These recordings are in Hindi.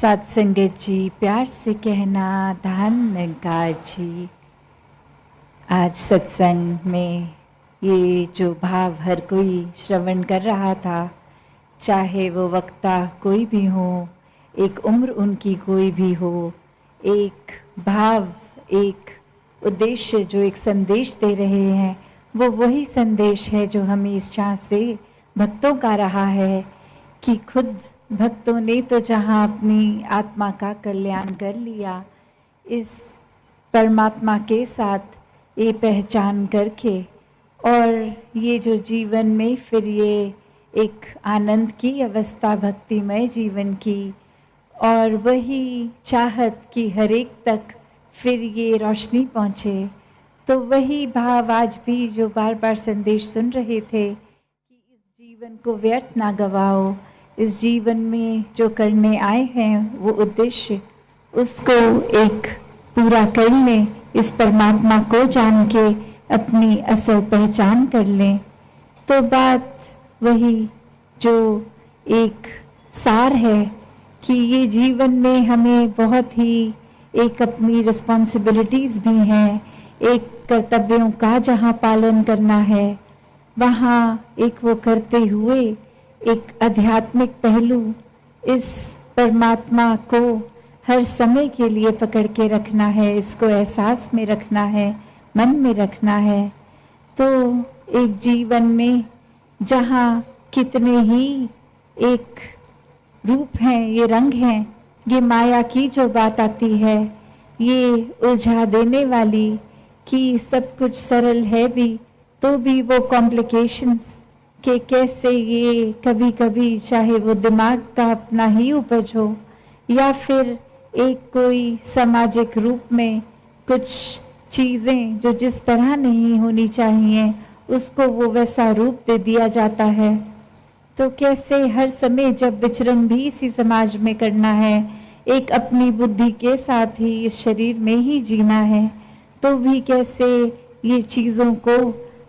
सत्संगत जी, प्यार से कहना धन निरंकार जी। आज सत्संग में ये जो भाव हर कोई श्रवण कर रहा था, चाहे वो वक्ता कोई भी हो, एक उम्र उनकी कोई भी हो, एक भाव, एक उद्देश्य, जो एक संदेश दे रहे हैं, वो वही संदेश है जो हमें इस चाह से भक्तों का रहा है कि खुद भक्तों ने तो जहाँ अपनी आत्मा का कल्याण कर लिया, इस परमात्मा के साथ ये पहचान करके, और ये जो जीवन में फिर ये एक आनंद की अवस्था, भक्तिमय जीवन की, और वही चाहत कि हर एक तक फिर ये रोशनी पहुँचे। तो वही भाव आज भी जो बार बार संदेश सुन रहे थे कि इस जीवन को व्यर्थ ना गवाओ, इस जीवन में जो करने आए हैं वो उद्देश्य, उसको एक पूरा कर लें, इस परमात्मा को जान के अपनी असल पहचान कर लें। तो बात वही जो एक सार है कि ये जीवन में हमें बहुत ही एक अपनी रिस्पॉन्सिबिलिटीज़ भी हैं, एक कर्तव्यों का जहाँ पालन करना है, वहाँ एक वो करते हुए एक आध्यात्मिक पहलू, इस परमात्मा को हर समय के लिए पकड़ के रखना है, इसको एहसास में रखना है, मन में रखना है। तो एक जीवन में जहाँ कितने ही एक रूप हैं, ये रंग हैं, ये माया की जो बात आती है, ये उलझा देने वाली कि सब कुछ सरल है भी तो भी वो कॉम्प्लिकेशंस कि कैसे ये कभी कभी चाहे वो दिमाग का अपना ही उपज हो या फिर एक कोई सामाजिक रूप में कुछ चीज़ें जो जिस तरह नहीं होनी चाहिए उसको वो वैसा रूप दे दिया जाता है। तो कैसे हर समय जब विचरण भी इसी समाज में करना है, एक अपनी बुद्धि के साथ ही इस शरीर में ही जीना है, तो भी कैसे ये चीज़ों को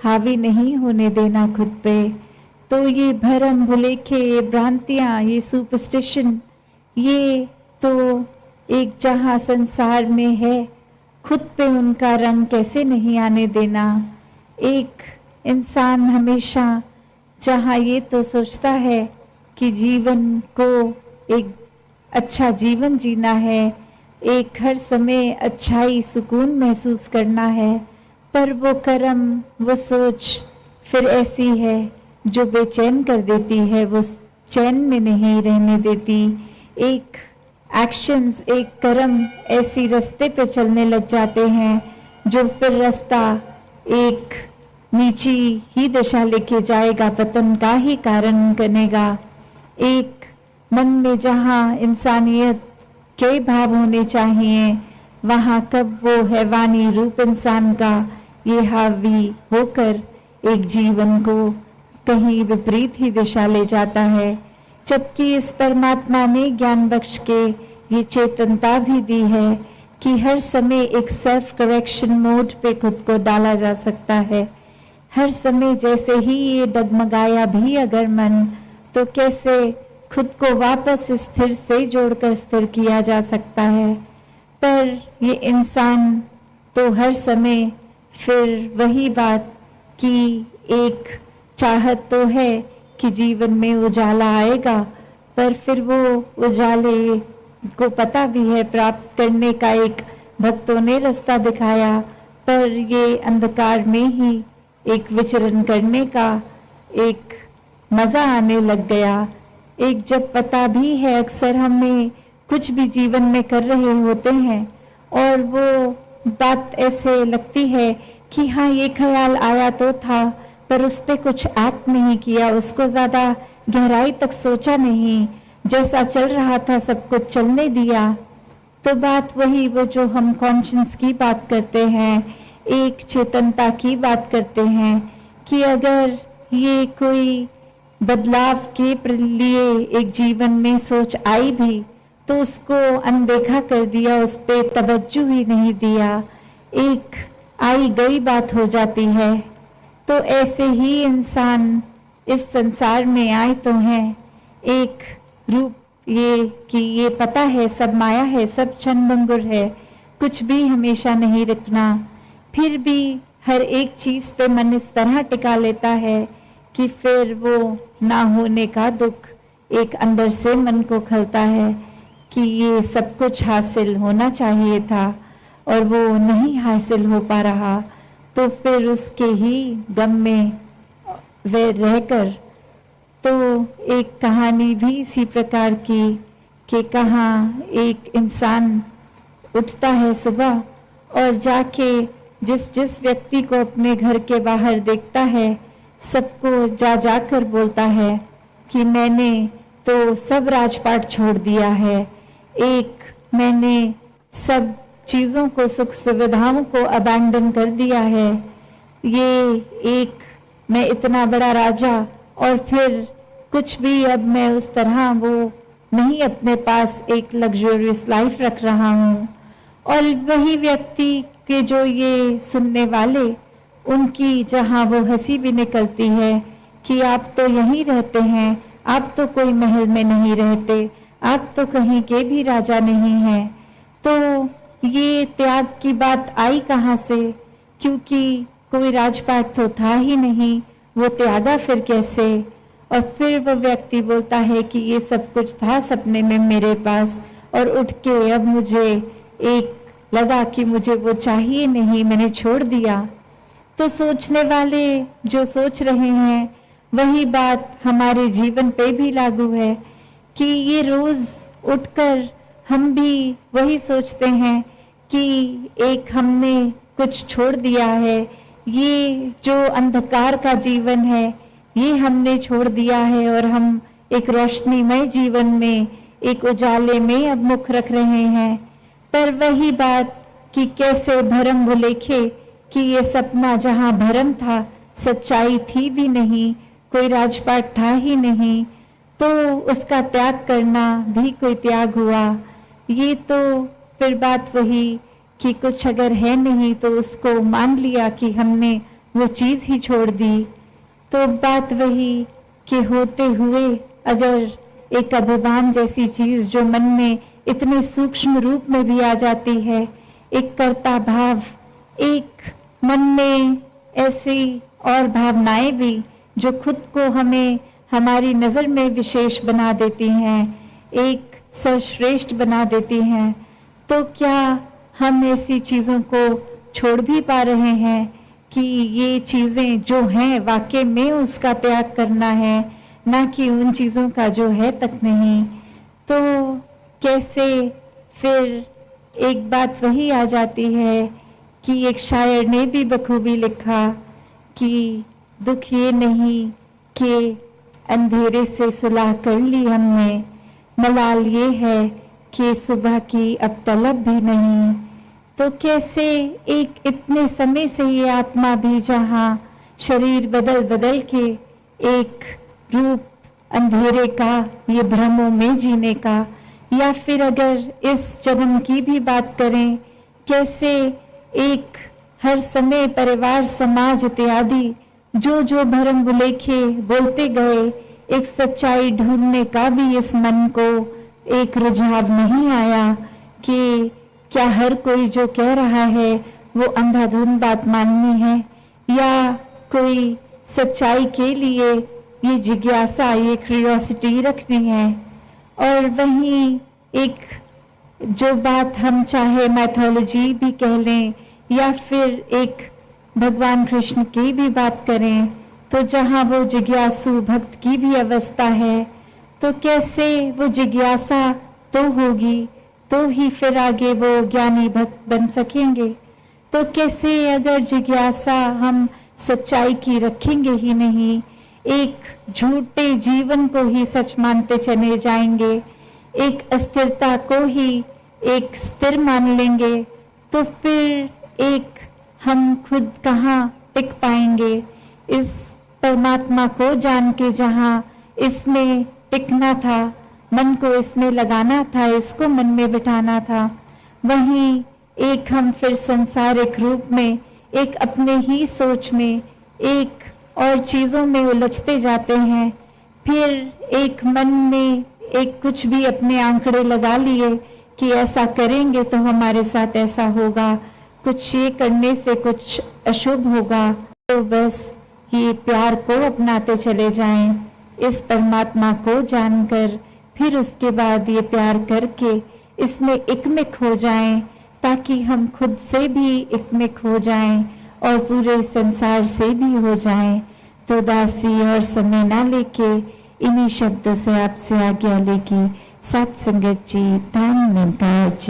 हावी नहीं होने देना खुद पे। तो ये भरम भुलेखे, ये भ्रांतियाँ, ये सुपरस्टिशन, ये तो एक जहाँ संसार में है, खुद पे उनका रंग कैसे नहीं आने देना। एक इंसान हमेशा जहाँ ये तो सोचता है कि जीवन को एक अच्छा जीवन जीना है, एक हर समय अच्छाई सुकून महसूस करना है, पर वो कर्म, वो सोच फिर ऐसी है जो बेचैन कर देती है, वो चैन में नहीं रहने देती। एक एक्शंस, एक कर्म ऐसी रास्ते पे चलने लग जाते हैं जो फिर रास्ता एक नीची ही दिशा लेके जाएगा, पतन का ही कारण बनेगा। एक मन में जहाँ इंसानियत के भाव होने चाहिए, वहाँ कब वो हैवानी रूप इंसान का ये हावी होकर एक जीवन को कहीं विपरीत ही दिशा ले जाता है। जबकि इस परमात्मा ने ज्ञान बख्श के ये चेतनता भी दी है कि हर समय एक सेल्फ करेक्शन मोड पे खुद को डाला जा सकता है। हर समय जैसे ही ये डगमगाया भी अगर मन, तो कैसे खुद को वापस स्थिर से जोड़कर स्थिर किया जा सकता है। पर ये इंसान तो हर समय फिर वही बात कि एक चाहत तो है कि जीवन में उजाला आएगा, पर फिर वो उजाले को पता भी है प्राप्त करने का एक भक्तों ने रास्ता दिखाया, पर ये अंधकार में ही एक विचरण करने का एक मज़ा आने लग गया। एक जब पता भी है, अक्सर हमें कुछ भी जीवन में कर रहे होते हैं और वो बात ऐसे लगती है कि हाँ ये ख्याल आया तो था, पर उस पर कुछ एक्ट नहीं किया, उसको ज़्यादा गहराई तक सोचा नहीं, जैसा चल रहा था सब कुछ चलने दिया। तो बात वही, वो जो हम कॉन्शियस की बात करते हैं, एक चेतनता की बात करते हैं कि अगर ये कोई बदलाव के लिए एक जीवन में सोच आई भी तो उसको अनदेखा कर दिया, उस पर तवज्जो ही नहीं दिया, एक आई गई बात हो जाती है। तो ऐसे ही इंसान इस संसार में आए तो हैं, एक रूप ये कि ये पता है सब माया है, सब क्षणभंगुर है, कुछ भी हमेशा नहीं रुकना। फिर भी हर एक चीज़ पे मन इस तरह टिका लेता है कि फिर वो ना होने का दुख एक अंदर से मन को खलता है कि ये सब कुछ हासिल होना चाहिए था और वो नहीं हासिल हो पा रहा। तो फिर उसके ही गम में वे रहकर, तो एक कहानी भी इसी प्रकार की कि कहाँ एक इंसान उठता है सुबह और जाके जिस जिस व्यक्ति को अपने घर के बाहर देखता है सबको जा जाकर बोलता है कि मैंने तो सब राजपाट छोड़ दिया है, एक मैंने सब चीज़ों को, सुख सुविधाओं को अबैंडन कर दिया है, ये एक मैं इतना बड़ा राजा और फिर कुछ भी अब मैं उस तरह वो नहीं अपने पास एक लग्जरियस लाइफ रख रहा हूँ। और वही व्यक्ति के जो ये सुनने वाले, उनकी जहाँ वो हंसी भी निकलती है कि आप तो यहीं रहते हैं, आप तो कोई महल में नहीं रहते, आप तो कहीं के भी राजा नहीं हैं। तो ये त्याग की बात आई कहाँ से? क्योंकि कोई राजपाट तो था ही नहीं, वो त्यागा फिर कैसे? और फिर वो व्यक्ति बोलता है कि ये सब कुछ था सपने में मेरे पास और उठ के अब मुझे एक लगा कि मुझे वो चाहिए नहीं, मैंने छोड़ दिया। तो सोचने वाले जो सोच रहे हैं वही बात हमारे जीवन पे भी लागू है कि ये रोज उठकर हम भी वही सोचते हैं कि एक हमने कुछ छोड़ दिया है, ये जो अंधकार का जीवन है ये हमने छोड़ दिया है और हम एक रोशनीमय जीवन में, एक उजाले में अब मुख रख रहे हैं। पर वही बात कि कैसे भरम भुलेखे कि ये सपना जहाँ भरम था सच्चाई थी भी नहीं, कोई राजपाट था ही नहीं, तो उसका त्याग करना भी कोई त्याग हुआ। ये तो फिर बात वही कि कुछ अगर है नहीं तो उसको मान लिया कि हमने वो चीज़ ही छोड़ दी। तो बात वही कि होते हुए अगर एक अभिमान जैसी चीज़ जो मन में इतने सूक्ष्म रूप में भी आ जाती है, एक कर्ता भाव, एक मन में ऐसी और भावनाएं भी जो खुद को हमें हमारी नज़र में विशेष बना देती हैं, एक सर्वश्रेष्ठ बना देती हैं, तो क्या हम ऐसी चीज़ों को छोड़ भी पा रहे हैं कि ये चीज़ें जो हैं वाकई में उसका त्याग करना है, ना कि उन चीज़ों का जो है तक नहीं। तो कैसे फिर एक बात वही आ जाती है कि एक शायर ने भी बखूबी लिखा कि दुख ये नहीं कि अंधेरे से सुलह कर ली हमने, मलाल ये है कि सुबह की अब तलब भी नहीं। तो कैसे एक इतने समय से ये आत्मा भी जहाँ शरीर बदल बदल के एक रूप अंधेरे का, ये भ्रमों में जीने का, या फिर अगर इस जन्म की भी बात करें, कैसे एक हर समय परिवार समाज इत्यादि जो जो भरम भुलेखे बोलते गए, एक सच्चाई ढूंढने का भी इस मन को एक रुझाव नहीं आया कि क्या हर कोई जो कह रहा है वो अंधाधुंध बात माननी है, या कोई सच्चाई के लिए ये जिज्ञासा, ये क्यूरियोसिटी रखनी है। और वहीं एक जो बात हम चाहे मैथोलॉजी भी कह लें या फिर एक भगवान कृष्ण की भी बात करें, तो जहाँ वो जिज्ञासु भक्त की भी अवस्था है, तो कैसे वो जिज्ञासा तो होगी तो ही फिर आगे वो ज्ञानी भक्त बन सकेंगे। तो कैसे अगर जिज्ञासा हम सच्चाई की रखेंगे ही नहीं, एक झूठे जीवन को ही सच मानते चले जाएंगे, एक अस्थिरता को ही एक स्थिर मान लेंगे, तो फिर एक हम खुद कहाँ टिक पाएंगे इस परमात्मा को जान के, जहाँ इसमें टिकना था, मन को इसमें लगाना था, इसको मन में बिठाना था। वहीं एक हम फिर संसारिक रूप में एक अपने ही सोच में एक और चीज़ों में उलझते जाते हैं, फिर एक मन में एक कुछ भी अपने आंकड़े लगा लिए कि ऐसा करेंगे तो हमारे साथ ऐसा होगा, कुछ ये करने से कुछ अशुभ होगा, तो बस ये प्यार को अपनाते चले जाएं, इस परमात्मा को जानकर फिर उसके बाद ये प्यार करके इसमें एकमिक हो जाएं, ताकि हम खुद से भी एकमिक हो जाएं और पूरे संसार से भी हो जाएं। तो दासी और समय ना लेके इन्हीं शब्दों से आपसे आज्ञा लेगी। सत्संगत जी, धन निरंकार जी।